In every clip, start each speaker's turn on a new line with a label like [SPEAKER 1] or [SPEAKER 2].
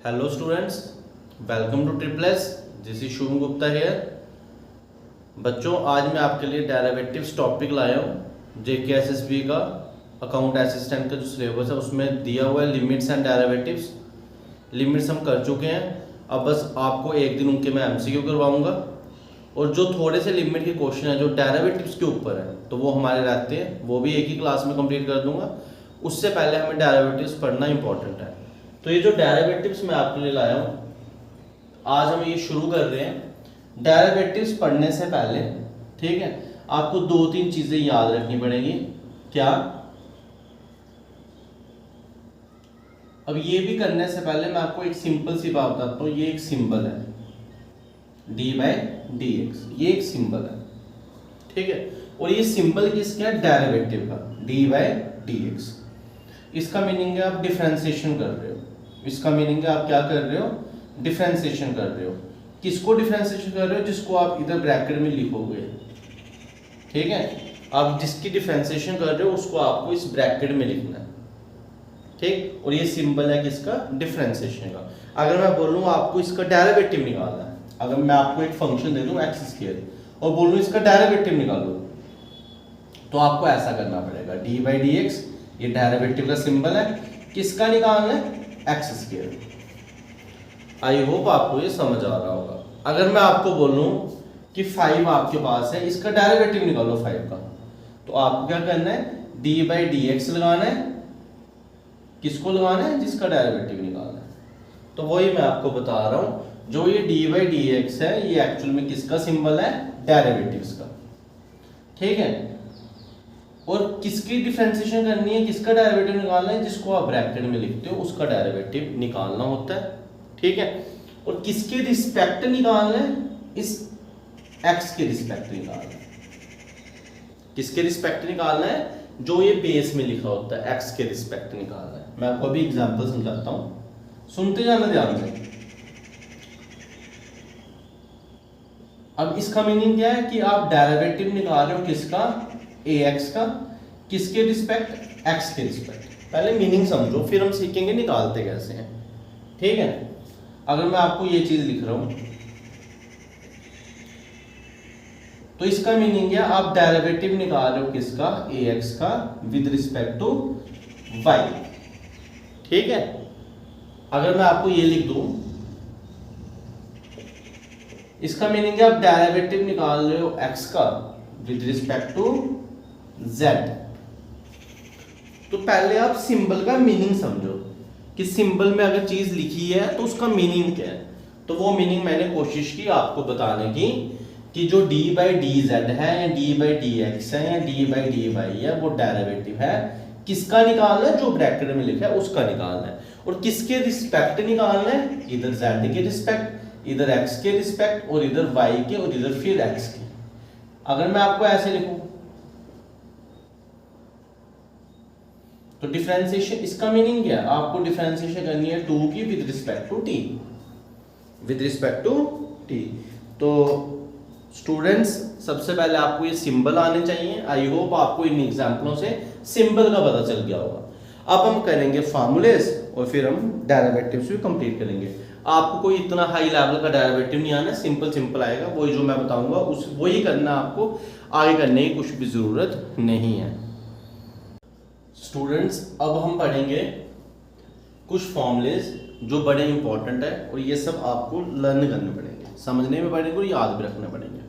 [SPEAKER 1] Hello students, welcome to triple S. This is Shubham Gupta here. बच्चों, आज मैं आपके लिए डेरिवेटिव्स टॉपिक लाया हूँ। JKSSB का अकाउंट असिस्टेंट का जो सिलेबस है उसमें दिया हुआ है लिमिट्स एंड डेरिवेटिव्स। लिमिट्स हम कर चुके हैं, अब बस आपको एक दिन उनके मैं MCQ करवाऊँगा और जो थोड़े से लिमिट के क्वेश्चन हैं जो डेरिवेटिव्स के ऊपर है तो वो हमारे रहते हैं, वो भी एक ही क्लास में कंप्लीट कर दूंगा। उससे पहले हमें डेरिवेटिव्स पढ़ना इंपॉर्टेंट है। तो ये जो डेरिवेटिव्स मैं आपके लिए लाया हूँ, आज हम ये शुरू कर रहे हैं। डेरिवेटिव्स पढ़ने से पहले ठीक है, आपको दो तीन चीजें याद रखनी पड़ेंगी। क्या? अब ये भी करने से पहले मैं आपको एक सिंपल सी बात बताता हूँ। ये एक सिंबल है d/dx, ये एक सिंबल है, ठीक है। और ये सिंबल किसका है? डेरिवेटिव का, d/dx। इसका मीनिंग है आप डिफरेंशिएशन कर रहे हो। इसका मीनिंग है आप क्या कर रहे हो? डिफरेंशिएशन कर रहे हो। किसको डिफरेंशिएशन कर रहे हो? जिसको आप इधर ब्रैकेट में लिखोगे, ठीक है। आप जिसकी डिफरेंशिएशन कर रहे हो उसको आपको इस ब्रैकेट में लिखना है, ठीक। और ये सिंबल है किसका? डिफरेंशिएशन का। अगर मैं बोलूँ आपको इसका डेरिवेटिव निकालना है, अगर मैं आपको एक फंक्शन दे दूं x² और बोलूँ इसका डेरिवेटिव निकालो, तो आपको ऐसा करना पड़ेगा। d/dx ये डेरिवेटिव का सिंबल है, किसका निकालना है? x²। आई होप आपको ये समझ आ रहा होगा। अगर मैं आपको बोलूं कि 5 आपके पास है, इसका डेरिवेटिव निकालो 5 का, तो आपको क्या करना है? d/dx लगाना है। किसको लगाना है? जिसका डेरिवेटिव निकालना है। तो वही मैं आपको बता रहा हूं, जो ये d/dx है ये एक्चुअल में किसका सिंबल है? डेरिवेटिव्स का, ठीक है। और किसकी डिफरेंशिएशन करनी है, किसका डेरिवेटिव निकालना है? जिसको आप ब्रैकेट में लिखते हो उसका डेरिवेटिव निकालना होता है, ठीक है। और किसके रिस्पेक्ट निकालना है? इस x के रिस्पेक्ट निकालना है। किसके रिस्पेक्ट निकालना है? जो ये बेस में लिखा होता है x के रिस्पेक्ट निकालना है। मैं आपको अभी एग्जांपल समझाता हूं, सुनते जाना ध्यान से। अब इसका मीनिंग क्या है कि आप डेरिवेटिव निकाल रहे हो किसका? ax का। किसके रिस्पेक्ट? x के रिस्पेक्ट। पहले मीनिंग समझो, फिर हम सीखेंगे निकालते कैसे हैं, ठीक है। अगर मैं आपको ये चीज लिख रहा हूं तो इसका मीनिंग है आप डेरिवेटिव निकाल रहे हो किसका? ax का विद रिस्पेक्ट टू y, ठीक है। अगर मैं आपको ये लिख दूं, इसका मीनिंग है आप डेरिवेटिव निकाल रहे हो x का विद रिस्पेक्ट टू z। तो पहले आप सिंबल का मीनिंग समझो कि सिंबल में अगर चीज लिखी है तो उसका मीनिंग क्या है। तो वो मीनिंग मैंने कोशिश की आपको बताने की कि जो d/dz है या d/dx है या d/dy है वो डेरिवेटिव है। किसका निकालना है? जो ब्रैकेट में लिखा है उसका निकालना है। और किसके रिस्पेक्ट निकालना है? इधर z के रिस्पेक्ट, इधर x के रिस्पेक्ट, और इधर y के, और इधर फिर x के। अगर मैं आपको ऐसे लिखूं तो डिफरेंशिएशन, इसका मीनिंग क्या है? आपको डिफरेंशिएशन करनी है 2 की with respect to t, with respect to t। तो स्टूडेंट्स, सबसे पहले आपको ये सिंबल आने चाहिए। आई होप आपको इन एग्जांपलों से सिंबल का पता चल गया होगा। अब हम करेंगे फार्मूलेस और फिर हम डेरिवेटिव्स भी कंप्लीट करेंगे। आपको कोई इतना हाई लेवल का डेरिवेटिव नहीं आना, सिंपल सिंपल आएगा। वही जो मैं बताऊंगा उस वही करना, आपको आगे करने की कुछ भी जरूरत नहीं है। स्टूडेंट्स, अब हम पढ़ेंगे कुछ फॉर्मूलेस जो बड़े इंपॉर्टेंट है और ये सब आपको लर्न करने पड़ेंगे, समझने में पड़ेंगे और याद भी रखने पड़ेंगे।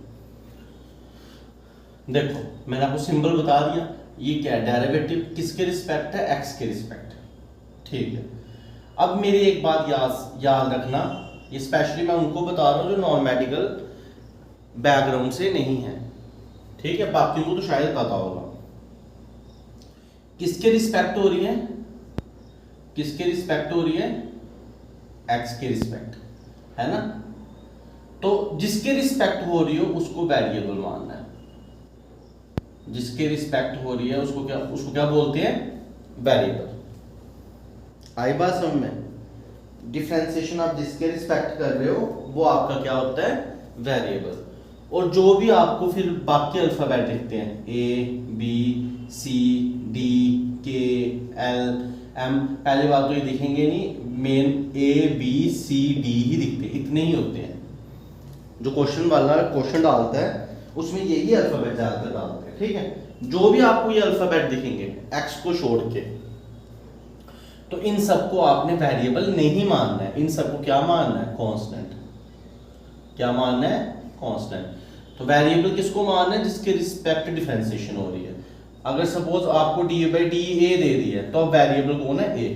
[SPEAKER 1] देखो, मैंने आपको सिंबल बता दिया। ये क्या है? डेरिवेटिव किसके रिस्पेक्ट है? x के रिस्पेक्ट, ठीक है। अब मेरी एक बात याद रखना, ये स्पेशली मैं उनको बता रहा हूँ जो नॉन मेडिकल बैकग्राउंड से नहीं है, ठीक है। बाकियों को तो शायद पता होगा। किसके रिस्पेक्ट हो रही है? किसके रिस्पेक्ट हो रही है? x के रिस्पेक्ट, है ना। तो जिसके रिस्पेक्ट हो रही हो उसको वेरिएबल मानना है। जिसके रिस्पेक्ट हो रही है उसको क्या बोलते हैं? वेरिएबल। आई बात समझ में? डिफरेंशिएशन आप जिसके रिस्पेक्ट कर रहे हो वो आपका क्या होता है? वेरिएबल। और जो भी आपको फिर बाकी अल्फाबेट लिखते हैं A B C D K L M, पहली बात तो ये दिखेंगे नहीं, मेन ABCD ही दिखते हैं, इतने ही होते हैं। जो क्वेश्चन वाला क्वेश्चन डालता है उसमें यही अल्फाबेट ज्यादातर डालते हैं, ठीक है। जो भी आपको ये अल्फाबेट दिखेंगे एक्स को छोड़ के, तो इन सबको आपने वेरिएबल नहीं मानना है, इन सबको क्या मानना है, कांस्टेंट। क्या मानना है, कांस्टेंट। तो वेरिएबल किसको मानना है, जिसके रिस्पेक्ट डिफरेंशिएशन हो रही है। अगर सपोज आपको d/d a दे दी है, तो अब वेरिएबल कौन है, a।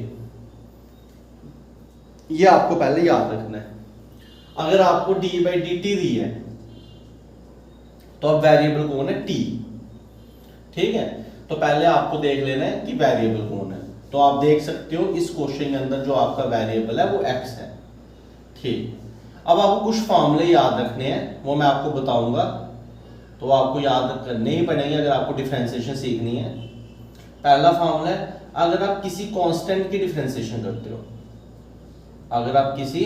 [SPEAKER 1] ये आपको पहले याद रखना है। अगर आपको d/dt दी है, तो अब वेरिएबल कौन है, t। ठीक है, तो पहले आपको देख लेना है कि वेरिएबल कौन है। तो आप देख सकते हो इस क्वेश्चन के अंदर जो आपका वेरिएबल है वो x है, ठीक। अब आपको कुछ फॉर्मूले याद रखने हैं, वो मैं आपको बताऊंगा, तो आपको याद करने ही पड़ेंगे अगर आपको डिफरेंशिएशन सीखनी है। पहला फॉर्मूला है, अगर आप किसी कांस्टेंट की डिफरेंशिएशन करते हो, अगर आप किसी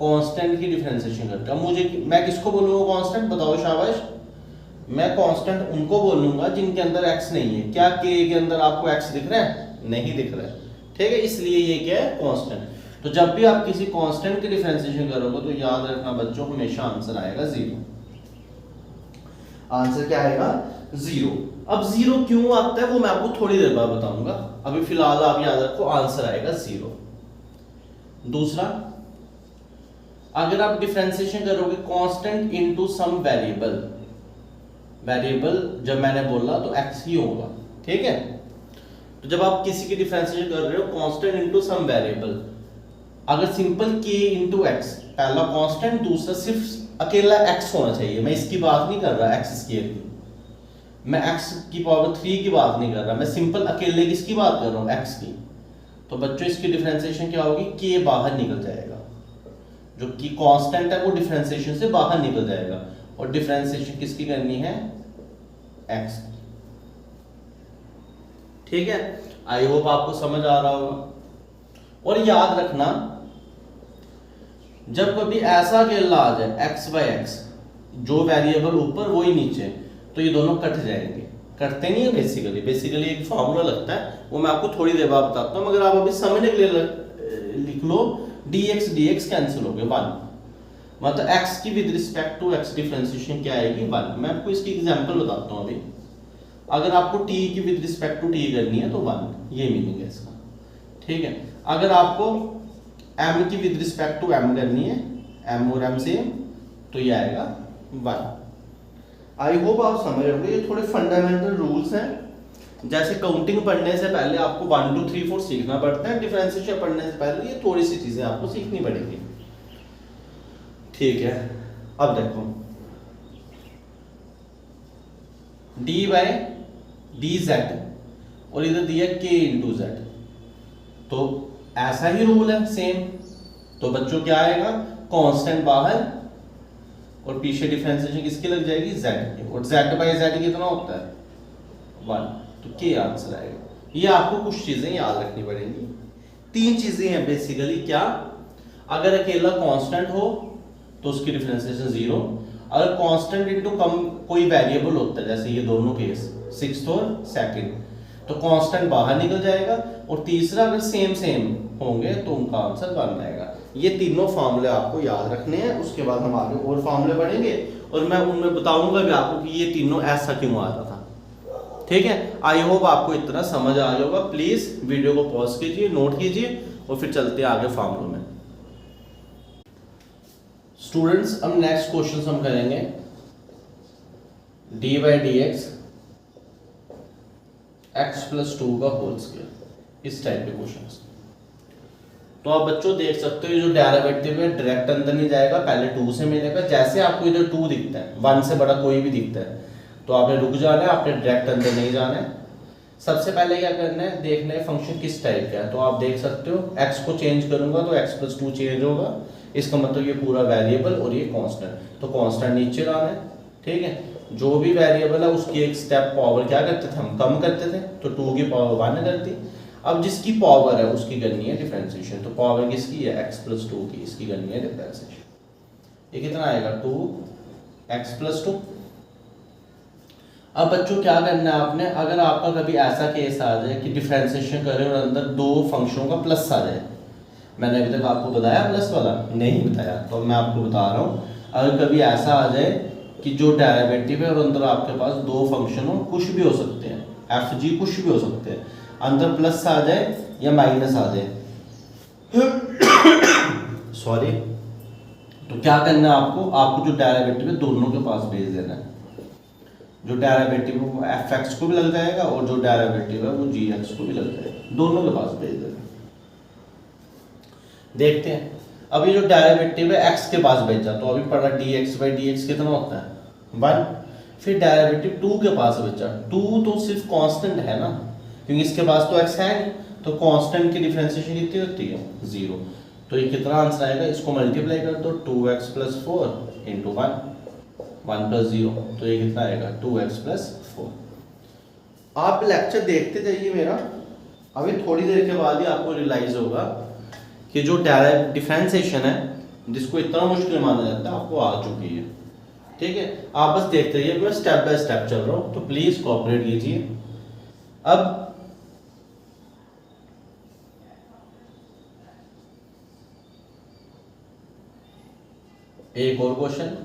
[SPEAKER 1] कांस्टेंट की डिफरेंशिएशन करते हो, मैं किसको बोलूंगा कांस्टेंट, बताओ शाबाश। मैं कांस्टेंट उनको बोलूंगा जिनके अंदर x नहीं है। क्या k के अंदर आपको x दिख रहा है, नहीं दिख रहा है, ठीक है, इसलिए ये क्या है, कांस्टेंट। तो जब भी आप किसी कांस्टेंट की डिफरेंशिएशन करोगे तो याद रखना बच्चों, हमेशा आंसर आएगा 0। आंसर क्या आएगा, 0। अब 0 क्यों आता है वो मैं आपको थोड़ी देर बाद बताऊंगा, अभी फिलहाल आप याद रखो आंसर आएगा 0। दूसरा, अगर आप डिफरेंशिएशन करोगे constant into some variable, variable जब मैंने बोला तो x ही होगा, ठीक है। तो जब आप किसी की डिफरेंशिएशन कर रहे हो कांस्टेंट इनटू सम वेरिएबल, अगर सिंपल k इनटू x, पहला कांस्टेंट, दूसरा सिर्फ अकेला x होना चाहिए। मैं इसकी बात नहीं कर रहा x स्क्वायर की, मैं x की पावर 3 की बात नहीं कर रहा, मैं सिंपल अकेले किसकी बात कर रहा हूँ, x की। तो बच्चों इसकी डिफरेंशिएशन क्या होगी, k बाहर निकल जाएगा, जो कि कांस्टेंट है वो डिफरेंशिएशन से बाहर निकल जाएगा, और डिफरेंशिएशन किसकी करनी है, x। ठीक है, आई होप आपको समझ आ रहा होगा। और याद रखना, जब कभी ऐसा अकेला आ जाए x/x, जो वेरिएबल ऊपर वो ही नीचे, तो ये दोनों कट जाएंगे। कटते नहीं है बेसिकली एक फार्मूला लगता है, वो मैं आपको थोड़ी देर बाद बताता हूँ, मगर आप अभी समझने के लिए लिख लो, dx कैंसिल हो गए 1, मतलब x की with respect to x differentiation क्या आएगी, 1। मैं आपको इसकी एग्जांपल बताता हूँ अभी। अगर आपको t की विद रिस्पेक्ट टू t करनी है तो 1, ये मीनिंग है इसका, ठीक है। अगर आपको m की विद रिस्पेक्ट टू m करनी है, m और m सेम, तो ये आएगा 1। आई होप आप समझ रहे होंगे, ये थोड़े फंडामेंटल रूल्स हैं। जैसे काउंटिंग पढ़ने से पहले आपको 1 2 3 4 सीखना पड़ता है, डिफरेंशिएशन पढ़ने से पहले ये थोड़ी सी चीजें आपको सीखनी पड़ेगी, ठीक है। अब देखो, d/dz और इधर दिया k इंटू z, तो ऐसा ही रूल है सेम। तो बच्चों क्या आएगा, कांस्टेंट बाहर और पीछे डिफरेंशिएशन किसकी लग जाएगी, z की, और z/z कितना होता है, 1, तो k आंसर आएगा। ये आपको कुछ चीजें याद रखनी पड़ेंगी। 3 चीजें हैं बेसिकली, क्या, अगर अकेला कांस्टेंट हो तो उसकी डिफरेंशिएशन 0, अगर कांस्टेंट इनटू कोई वेरिएबल होता है, जैसे ये दोनों केस 6th और 2nd, तो कांस्टेंट बाहर निकल जाएगा, और तीसरा अगर सेम होंगे तो उनका आंसर 1 आएगा। ये तीनों फार्मूले आपको याद रखने हैं, उसके बाद हम आगे और फार्मूले पढ़ेंगे और मैं उनमें बताऊंगा भी आपको कि ये तीनों ऐसा क्यों आ रहा था, ठीक है। आई होप आपको इतना समझ आ जाएगा। प्लीज वीडियो को पॉज कीजिए, नोट कीजिए, और फिर चलते हैं आगे फार्मूलों में। स्टूडेंट्स, अब नेक्स्ट क्वेश्चन हम करेंगे d/dx x+2 का होल स्क्वायर, इस टाइप के क्वेश्चंस। तो आप बच्चों देख सकते हो, ये जो डेरिवेटिव है डायरेक्ट अंदर नहीं जाएगा, पहले 2 से मिलेगा। जैसे आपको इधर 2 दिखता है, 1 से बड़ा कोई भी दिखता है, तो आपने रुक जाना है, आपने डायरेक्ट अंदर नहीं जाना है। सबसे पहले क्या करना है, देखना है फंक्शन किस टाइप का है। तो आप देख सकते हो, x को चेंज करूंगा तो x+2 चेंज होगा, इसका मतलब ये पूरा वेरिएबल और ये कांस्टेंट, तो कांस्टेंट नीचे लाना है, ठीक है। जो भी वेरिएबल है उसकी एक स्टेप पावर क्या करते थे, हम कम करते थे, तो 2 की पावर 1 करती। अब जिसकी पावर है उसकी करनी है डिफरेंशिएशन, तो पावर किसकी है, x+2 की, इसकी करनी है डिफरेंशिएशन। ये कितना आएगा, 2x+2। अब बच्चों क्या करना है आपने, अगर आपका कभी ऐसा केस आ जाए कि डिफरेंशिएशन करें और अंदर दो फंक्शनों का प्लस आ जाए, मैंने अभी तक आपको बताया प्लस वाला नहीं बताया, तो मैं आपको बता रहा हूँ, अगर कभी ऐसा आ जाए कि जो डेरिवेटिव है और अंदर आपके पास दो फंक्शन हो, कुछ भी हो सकते हैं, एफ जी कुछ भी हो सकते हैं, अंदर प्लस आ जाए या माइनस आ जाए सॉरी, तो क्या करना है आपको जो डेरिवेटिव है दोनों के पास भेज देना है। जो डेरिवेटिव है वो एफ एक्स को भी लग जाएगा और जो डेरिवेटिव है वो जी एक्स को भी लग जाएगा, दोनों के पास भेज देना। देखते हैं, अब ये जो डेरिवेटिव है एक्स के पास भेजा, तो अभी पढ़ा D x by D x कितना होता है 1। फिर डेरिवेटिव 2 के पास भेजा, 2 तो सिर्फ कांस्टेंट है ना, क्योंकि इसके पास तो एक्स है नहीं, तो कांस्टेंट की डिफरेंशिएशन कितनी होती है 0। तो ये कितना आंसर आएगा, इसको मल्टीप्लाई कर दो 2x + 4 इंटू 1 + 0, तो ये कितना आएगा 2x + 4। आप लेक्चर देखते जाइए मेरा, अभी थोड़ी देर के बाद ही आपको रियलाइज होगा कि जो डिफरेंशिएशन है जिसको इतना मुश्किल माना जाता है आपको आ चुकी है। ठीक है, आप बस देखते रहिए, मैं स्टेप बाय स्टेप चल रहा हूँ, तो प्लीज कोऑपरेट कीजिए। अब एक और क्वेश्चन,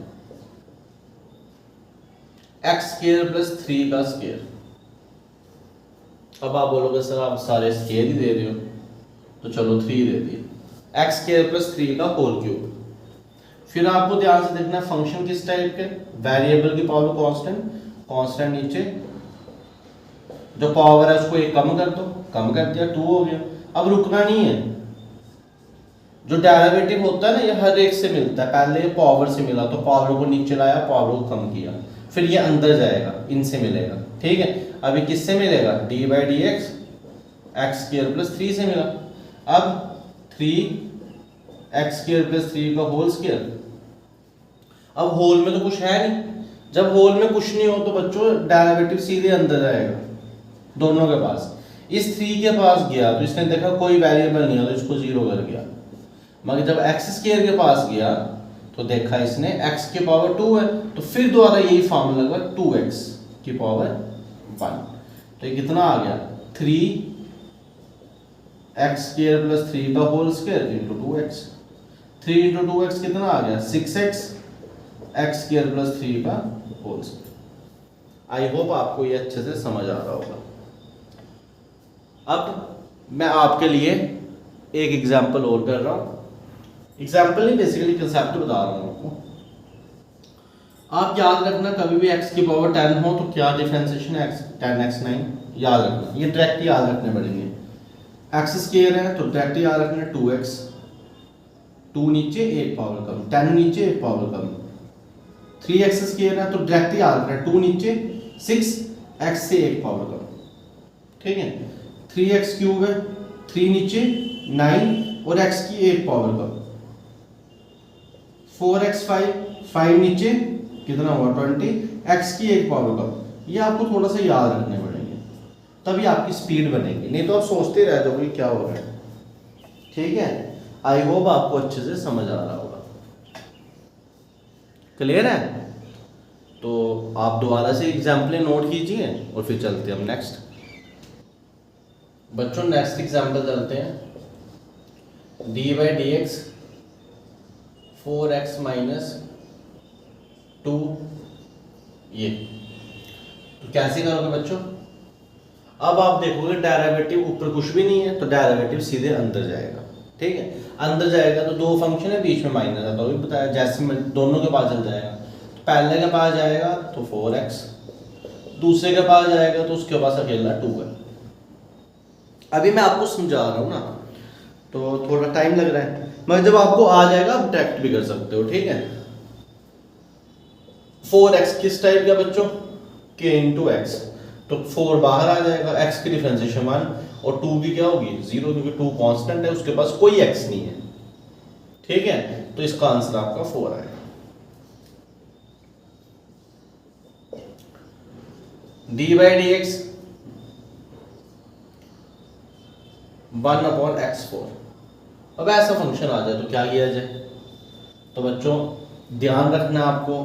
[SPEAKER 1] x² + 3 का स्क्वायर। अब आप बोलोगे सर आप सारे स्क्वायर ही दे रहे हो, तो चलो 3 दे दिए, x² + 3 का होल क्यूब। फिर आपको ध्यान से देखना फंक्शन किस टाइप के, वेरिएबल की पावर कांस्टेंट, कांस्टेंट नीचे, जो पावर है उसको एक कम कर दो, कम कर दिया 2 हो गया। अब रुकना नहीं है, जो डेरिवेटिव होता है ना ये हर एक से मिलता है, पहले पावर से मिला तो पावर को नीचे लाया, पावर को कम किया, फिर ये अंदर जाएगा, इनसे मिलेगा। ठीक है, अभी किससे मिलेगा, d/dx x² + 3 से मिला। अब 3x² + 3 का होल स्क्वायर। अब होल में तो कुछ है नहीं, जब होल में कुछ नहीं हो तो बच्चों डेरिवेटिव सीधे अंदर जाएगा दोनों के पास। इस 3 के पास गया तो इसने देखा कोई वेरिएबल नहीं है तो इसको 0 कर गया, मगर जब x² के पास गया तो देखा इसने x की पावर 2 है, तो फिर दोबारा यही फॉर्मूला लगा 2x की पावर 1, तो ये कितना आ गया 3x² + 3 का whole square into 2x। 3 into 2x कितना आ गया 6x x² + 3 का होल स्क्वायर। आई होप आपको ये अच्छे से समझ आ रहा होगा। अब मैं आपके लिए एक एग्जाम्पल और कर रहा हूँ, एग्जाम्पल नहीं बेसिकली कंसेप्ट बता रहा हूँ आपको। आप याद रखना कभी भी x की पावर 10 हो तो क्या डिफरेंशिएशन है 10x9, याद रखना, ये डायरेक्ट याद रखने पड़ेंगे। x² है तो डायरेक्ट याद रखना 2x, 2 नीचे 1 पावर कम, 10 नीचे 1 पावर कम। 3x² है तो डायरेक्ट याद रखना 2 नीचे 6, x से 1 पावर कम। ठीक है, 3x³ है, 3 नीचे 9 और x की 1 पावर कम। 4x5, 5 नीचे कितना हुआ 20, x की 1 पावर कम। ये आपको थोड़ा सा याद रखने पड़ेंगे, तभी आपकी स्पीड बनेगी, नहीं तो आप सोचते रह जाओगे क्या हो रहा है। ठीक है, आई होप आपको अच्छे से समझ आ रहा होगा, क्लियर है। तो आप दोबारा से एग्जाम्पल नोट कीजिए और फिर चलते हैं हम नेक्स्ट। बच्चों नेक्स्ट एग्जाम्पल चलते हैं, d/dx 4x - 2, ये तो कैसे करोगे बच्चों। अब आप देखोगे डेरिवेटिव ऊपर कुछ भी नहीं है तो डेरिवेटिव सीधे अंदर जाएगा। ठीक है, अंदर जाएगा तो दो फंक्शन है बीच में माइनस है, तो अभी बताया जैसे में दोनों के पास चल जाएगा, तो पहले के पास जाएगा तो 4x, दूसरे के पास जाएगा तो उसके पास अकेला 2 है। अभी मैं आपको समझा रहा हूँ ना, तो थोड़ा टाइम लग रहा है, मगर जब आपको आ जाएगा आप डायरेक्ट भी कर सकते हो। ठीक है, 4x किस टाइप का बच्चों, k × x, तो 4 बाहर आ जाएगा, x की डिफरेंशिएशन 1 और 2 की क्या होगी 0, क्योंकि 2 कांस्टेंट है, उसके पास कोई x नहीं है। ठीक है, तो इसका आंसर आपका 4 आएगा। d/dx 1/x4। अब ऐसा फंक्शन आ जाए तो क्या किया जाए, तो बच्चों ध्यान रखना आपको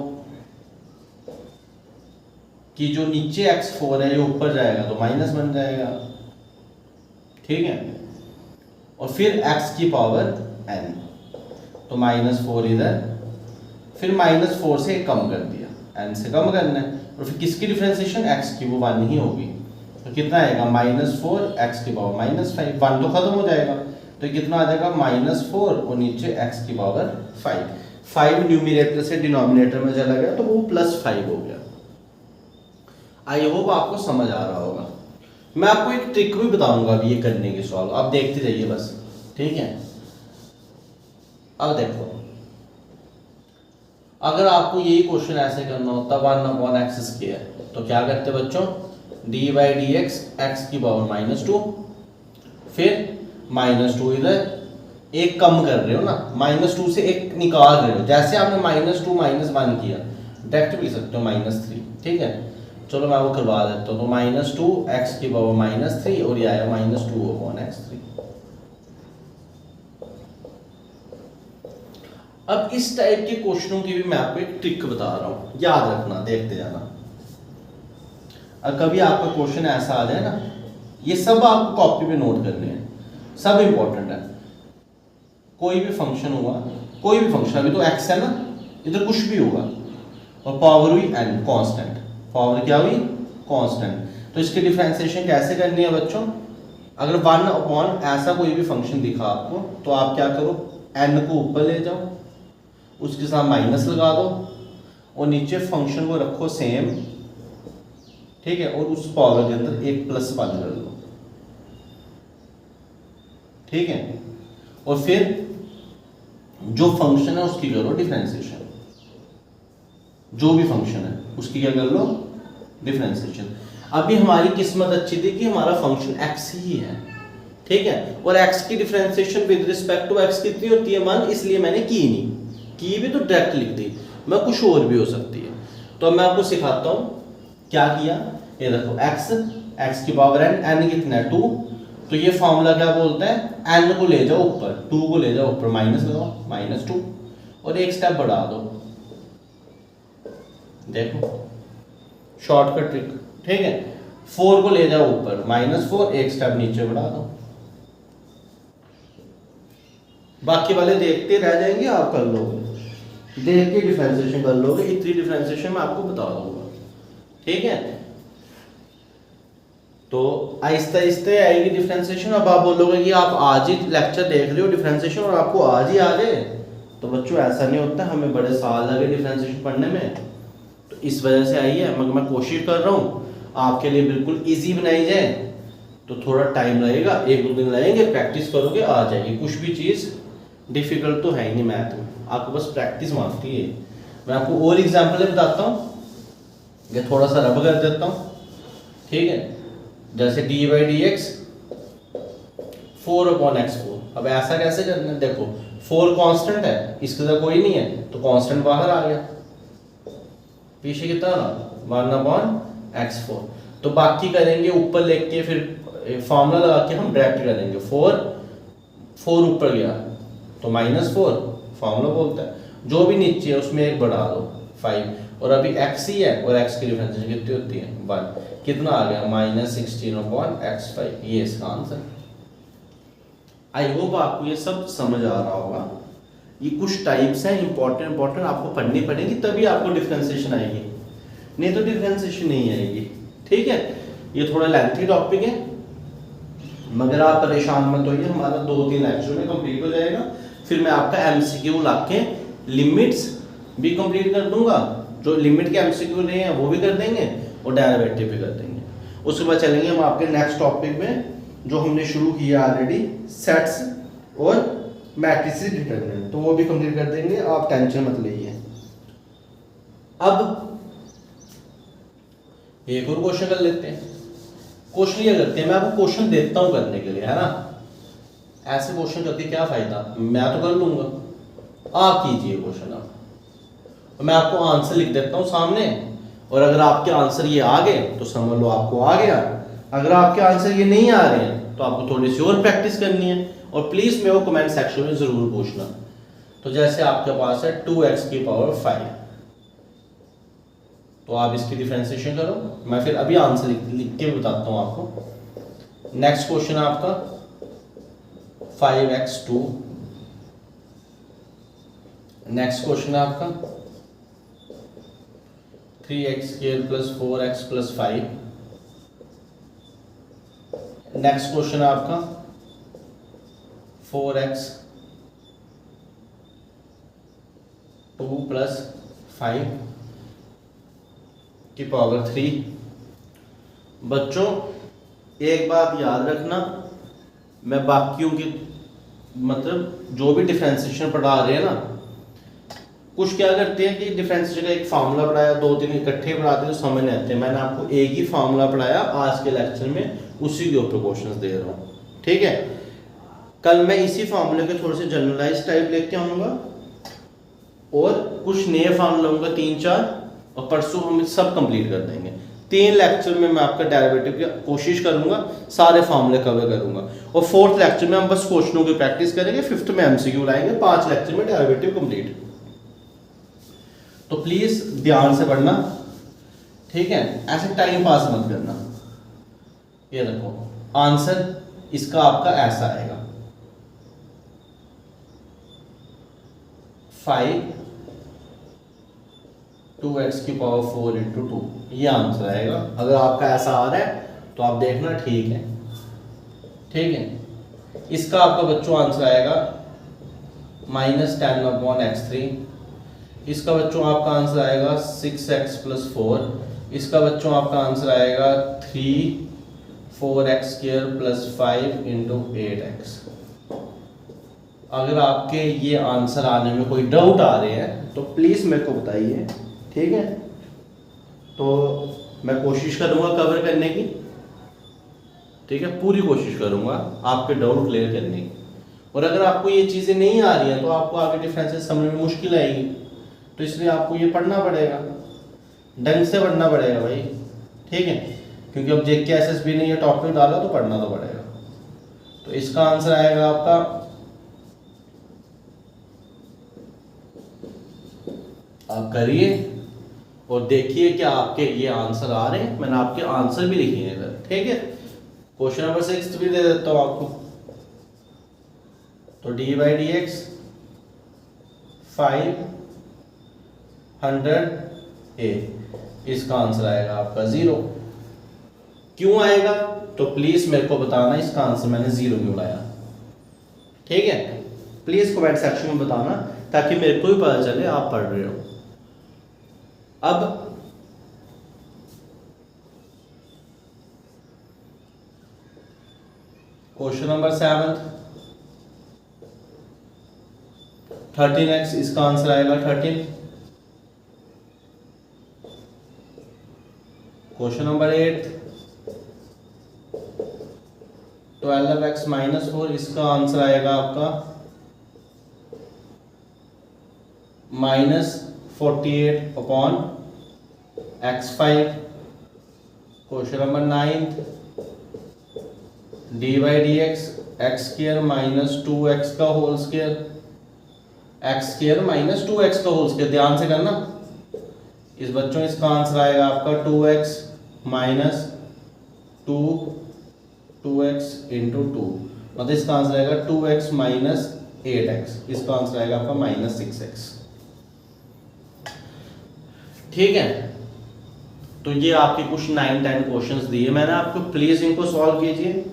[SPEAKER 1] कि जो नीचे x4 है ये ऊपर जाएगा तो माइनस बन जाएगा, ठीक है। और फिर x की पावर n, तो -4 इधर, फिर -4 से कम कर दिया, n से कम करना है। और फिर किसकी डिफरेंशिएशन, x की, वो 1 ही होगी। तो कितना आएगा, -4 x की पावर -5, 1 तो खत्म हो जाएगा, तो कितना आ जाएगा -4 और नीचे x की पावर 5 न्यूमरेटर से डिनोमिनेटर में चला गया तो वो +5 हो गया। आई होप आपको समझ आ रहा होगा। मैं आपको एक ट्रिक भी बताऊंगा अभी ये करने की सॉल्व, आप देखते जाइए बस, ठीक है। अब देखो, अगर आपको यही क्वेश्चन ऐसे करना होता 1/x², तो क्या करते बच्चों, d/dx x की पावर -2, फिर -2 इधर, एक कम कर रहे हो ना, -2 से एक निकाल रहे हो, जैसे आपने -2 -1 किया, डायरेक्ट भी सकते हो -3, ठीक है। चलो मैं वो करवा देता हूँ, तो -2 x की पावर -3 और ये आया -2/x3। अब इस टाइप के क्वेश्चनों की भी मैं आपको एक ट्रिक बता रहा हूँ, याद रखना, देखते जाना। अब कभी आपका क्वेश्चन ऐसा आ जाए ना, ये सब आपको कॉपी पे नोट करने हैं, सब इंपॉर्टेंट है। कोई भी फंक्शन हुआ, कोई भी फंक्शन, अभी तो x है ना, इधर कुछ भी होगा और पावर हुई n, कांस्टेंट, पावर क्या हुई, कांस्टेंट। तो इसकी डिफरेंशिएशन कैसे करनी है बच्चों, अगर 1/, ऐसा कोई भी फंक्शन दिखा आपको, तो आप क्या करो, n को ऊपर ले जाओ, उसके साथ माइनस लगा दो और नीचे फंक्शन को रखो सेम, ठीक है, और उस पावर के अंदर एक +1 कर लो, ठीक है। और फिर जो फंक्शन है उसकी करो डिफरेंशिएशन, जो भी फंक्शन है उसकी क्या कर लो, डिफरेंशिएशन। अभी हमारी किस्मत अच्छी थी कि हमारा फंक्शन x ही है, ठीक है, और x की differentiation with respect to x कितनी होती है, 1, इसलिए मैंने की नहीं, की भी तो डायरेक्ट लिख दी, मैं कुछ और भी हो सकती है। तो मैं आपको सिखाता हूँ क्या किया, ये देखो x की पावर n कितना है 2, तो ये फॉर्मूला क्या बोलता है, n को ले जाओ ऊपर, 2 को ले जाओ ऊपर, माइनस लगाओ, -2 और एक स्टेप बढ़ा दो, देखो शॉर्टकट ट्रिक, ठीक है। 4 को ले जाओ ऊपर, -4, एक स्टेप नीचे बढ़ा दो। बाकी वाले देखते रह जाएंगे, आप कर लोगे, देख के डिफरेंशिएशन कर लोगे, इतनी डिफरेंशिएशन मैं आपको बता दूंगा, ठीक है। तो आहिस्ता आहिस्ता आएगी डिफरेंशिएशन। अब आप बोलोगे कि आप आज ही लेक्चर देख रहे हो डिफरेंशिएशन और आपको आज ही आ जाए, तो बच्चों ऐसा नहीं होता, हमें बड़े साल लगे डिफरेंशिएशन पढ़ने में, तो इस वजह से आई है। मगर मैं कोशिश कर रहा हूँ आपके लिए बिल्कुल इजी बनाई जाए, तो थोड़ा टाइम लगेगा, 1-2 दिन लगेंगे, प्रैक्टिस करोगे आ जाएगी। कुछ भी चीज़ डिफिकल्ट तो है ही नहीं मैथ में, आपको बस प्रैक्टिस मांगती है। मैं आपको और एग्जाम्पल बताता हूँ, ये थोड़ा सा रब कर देता हूँ, ठीक है। जैसे d/dx 4/x4, अब ऐसा कैसे करना है, देखो 4 कांस्टेंट है, इसके अंदर कोई नहीं है, तो कांस्टेंट बाहर आ गया, पीछे कितना ना 1/x4। तो बाकी करेंगे ऊपर लेके, फिर फॉर्मूला लगा के हम डायरेक्ट करेंगे, 4 ऊपर गया तो -4 फॉर्मूला बोलता है, जो भी नीचे है उसमें एक बढ़ा दो 5, और अभी x ही है और x की डिफरेंशिएशन कितनी होती है 1, कितना आ गया -16/x5, ये इसका आंसर। आई होप आपको ये सब समझ आ रहा होगा। ये कुछ टाइप्स हैं इंपॉर्टेंट आपको पढ़नी पड़ेगी, तभी आपको डिफरेंशिएशन आएगी, नहीं तो डिफरेंशिएशन नहीं आएगी, ठीक है। ये थोड़ा लेंथी टॉपिक है, मगर आप परेशान मत होइए, हमारा 2-3 लेक्चर में कंप्लीट हो जाएगा। फिर मैं आपका MCQ लाके लिमिट्स भी कंप्लीट कर दूंगा, जो लिमिट के MCQ नहीं है वो भी कर देंगे और डेरिवेटिव भी कर देंगे। उसके बाद चलेंगे हम आपके नेक्स्ट टॉपिक में, जो हमने शुरू किया ऑलरेडी, सेट्स और मैट्रिसेस डिटरमिनेंट, तो वो भी कंप्लीट कर देंगे, आप टेंशन मत लीजिए। अब एक और क्वेश्चन कर लेते हैं। क्वेश्चन ये करते हैं, मैं आपको क्वेश्चन देता हूं करने के लिए, है ना, ऐसे क्वेश्चन करके क्या फायदा, मैं तो कर लूंगा, आप कीजिए क्वेश्चन। आप मैं आपको आंसर लिख देता हूं सामने, और अगर आपके आंसर ये आ गए तो समझ लो आपको आ गया, अगर आपके आंसर ये नहीं आ रहे हैं तो आपको थोड़ी सी और प्रैक्टिस करनी है, और प्लीज मेरे को कमेंट सेक्शन में जरूर पूछना। तो जैसे आपके पास है 2x की पावर 5, तो आप इसकी डिफरेंशिएशन करो, मैं फिर अभी आंसर लिख के बताता हूँ आपको। नेक्स्ट क्वेश्चन है आपका 5x2। नेक्स्ट क्वेश्चन है आपका 3x² + 4x + 5। नेक्स्ट क्वेश्चन है आपका 4x 2 + 5 की पावर 3। बच्चों एक बात याद रखना, मैं बाकियों की मतलब जो भी डिफरेंशिएशन पढ़ा रहे हैं ना, कुछ क्या करते हैं कि डिफरेंशिएशन का एक फार्मूला पढ़ाया, 2-3 इकट्ठे पढ़ाते तो समझ नहीं आते। मैंने आपको एक ही फार्मूला पढ़ाया आज के लेक्चर में, उसी के ऊपर क्वेश्चंस दे रहा हूँ, ठीक है। कल मैं इसी फार्मूले के थोड़े से जनरलाइज टाइप लेके आऊँगा और कुछ नए फार्मूले होंगे 3-4, और परसों हम सब कंप्लीट कर देंगे। 3 लेक्चर में मैं आपका डेरिवेटिव की कोशिश करूंगा, सारे फार्मूले कवर करूंगा, और 4th लेक्चर में हम बस क्वेश्चनों की प्रैक्टिस करेंगे, 5th में एमसीक्यू लाएंगे, 5 लेक्चर में डेरिवेटिव कंप्लीट। तो प्लीज ध्यान से पढ़ना, ठीक है, ऐसे टाइम पास मत करना। ये देखो आंसर इसका आपका ऐसा आएगा 5 2x की पावर 4 × 2, ये आंसर आएगा। अगर आपका ऐसा आ रहा है तो आप देखना, ठीक है, ठीक है। इसका आपका बच्चों आंसर आएगा -10/x3। इसका बच्चों आपका आंसर आएगा 6x + 4। इसका बच्चों आपका आंसर आएगा 3 4x² + 5 × 8x। अगर आपके ये आंसर आने में कोई डाउट आ रहे हैं तो प्लीज मेरे को बताइए, ठीक है। तो मैं कोशिश करूंगा कवर करने की, ठीक है, पूरी कोशिश करूंगा आपके डाउट क्लियर करने की। और अगर आपको ये चीज़ें नहीं आ रही हैं तो आपको आगे डिफरेंसेस समझने में मुश्किल आएगी, तो इसलिए आपको ये पढ़ना पड़ेगा, ढंग से पढ़ना पड़ेगा भाई, ठीक है। क्योंकि अब JK SSB ने ये टॉपिक डाला तो पढ़ना तो पड़ेगा। तो इसका आंसर आएगा आपका आप करिए और देखिए कि आपके ये आंसर आ रहे हैं। मैंने आपके आंसर भी लिखे हैं इधर, ठीक है। क्वेश्चन नंबर 6 भी दे देता हूं आपको। तो d/dx 500a, इसका आंसर आएगा आपका 0। क्यों आएगा तो प्लीज मेरे को बताना, इसका आंसर मैंने 0 क्यों लाया, ठीक है। प्लीज कमेंट सेक्शन में बताना ताकि मेरे को भी पता चले आप पढ़ रहे हो। अब क्वेश्चन नंबर 7 13x, इसका आंसर आएगा 13। क्वेश्चन नंबर 8 12x - 4, इसका आंसर आएगा आपका -48/x5। Question number 9 d/dx x² - 2x², x² - 2x²। ध्यान से करना इस बच्चों, इसका आंसर आएगा आपका 2x - 2x × 2, मतलब इसका आंसर आएगा 2x - 8x। इसका आंसर आएगा आपका -6x, ठीक है। तो ये आपके कुछ 9-10 क्वेश्चंस दिए मैंने आपको, प्लीज इनको सॉल्व कीजिए,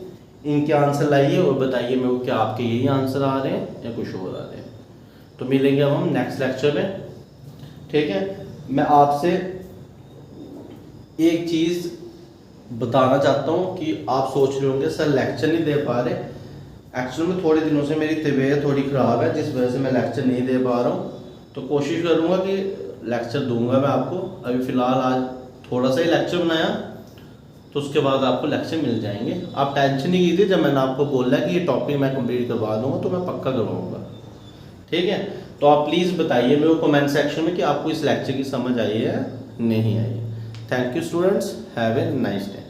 [SPEAKER 1] इनके आंसर लाइए और बताइए मेरे को क्या आपके यही आंसर आ रहे हैं या कुछ और आ रहे हैं। तो मिलेंगे अब हम नेक्स्ट लेक्चर में, ठीक है। मैं आपसे एक चीज बताना चाहता हूँ कि आप सोच रहे होंगे सर लेक्चर नहीं दे पा रहे। एक्चुअली में थोड़े दिनों से मेरी तबीयत थोड़ी ख़राब है, जिस वजह से मैं लेक्चर नहीं दे पा रहा हूँ। तो कोशिश करूँगा कि लेक्चर दूंगा मैं आपको। अभी फ़िलहाल आज थोड़ा सा ही लेक्चर बनाया, तो उसके बाद आपको लेक्चर मिल जाएंगे। आप टेंशन नहीं कीजिए, जब मैंने आपको बोला कि ये टॉपिक मैं कंप्लीट करवा दूँगा तो मैं पक्का करवाऊँगा, ठीक है। तो आप प्लीज़ बताइए मेरे को कमेंट सेक्शन में कि आपको इस लेक्चर की समझ आई है नहीं आई है। Thank you students, have a nice day.